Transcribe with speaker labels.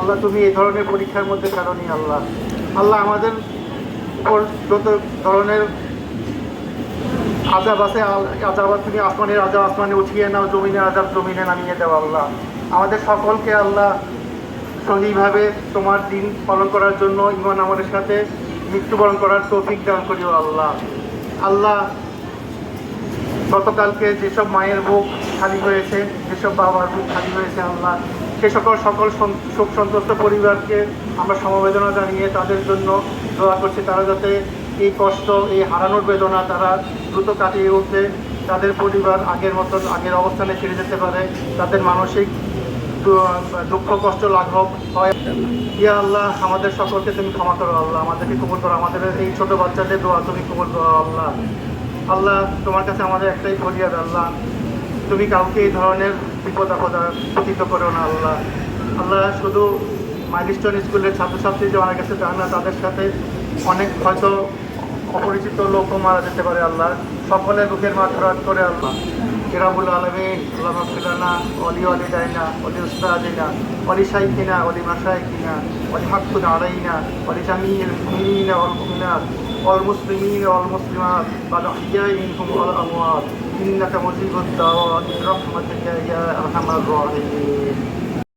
Speaker 1: আল্লাহ তুমি এই ধরনের পরীক্ষার মধ্যে কারণই আল্লাহ। আল্লাহ আমাদের উপর যত ধরনের আজাব আছে, আজাব তুমি আসমানের আজাব আসমানে উঠিয়ে নাও, জমিনের আজাব জমিনে নামিয়ে দাও আল্লাহ। আমাদের সকলকে আল্লাহ সহিভাবে তোমার দিন পালন করার জন্য ঈমান আমলের সাথে মৃত্যুবরণ করার তৌফিক দান করিও আল্লাহ। আল্লাহ গতকালকে যেসব মায়ের বুক খালি হয়েছে, যেসব বাবার বুক খালি হয়েছে আল্লাহ, সে সকল শোক সন্তুষ্ট পরিবারকে আমরা সমবেদনা জানিয়ে তাদের জন্য দোয়া করছি, তারা যাতে এই কষ্ট, এই হারানোর বেদনা তারা দ্রুত কাটিয়ে উঠতে, তাদের পরিবার আগের মতন আগের অবস্থানে ফিরে যেতে পারে, তাদের মানসিক দুঃখ কষ্ট লাঘব হয়। ইয়া আল্লাহ, আমাদের সকলকে তুমি ক্ষমা করো আল্লাহ, আমাদেরকে কবুল করো, আমাদের এই ছোট বাচ্চাদের দোয়া তুমি কবুল করো আল্লাহ। আল্লাহ তোমার কাছে আমাদের একটাই ফরিয়াদ আল্লাহ, তুমি কাউকে এই ধরনের বিপদ আপদে পতিত করো না আল্লাহ। আল্লাহ শুধু মাইলস্টোন স্কুলের ছাত্রছাত্রী যে মারা গেছে তা না, তাদের সাথে অনেক হয়তো অপরিচিত লোকও মারা যেতে পারে আল্লাহ। সকলের বুকের মাঝরাত করে আল্লাহ কিরাবুল আলমিন আল্লাহ মাগফিরানা অলি ওয়ালিদাইনা অলি উস্তাদিনা অলি শাইখিনা অলি মাশাইখিনা অলি হাক্কুন আলাইনা অলি জামিল মুমিনিনা ওয়াল মুমিনাত ওয়াল মুসলিমিন ওয়াল মুসলিমাত ওয়াল আহইয়াই মিনহুম ওয়াল আমওয়াত ইন্নাকা মুজিবুদ দাওয়াত বিরহমাতিকা ইয়া আরহামার রাহিমিন।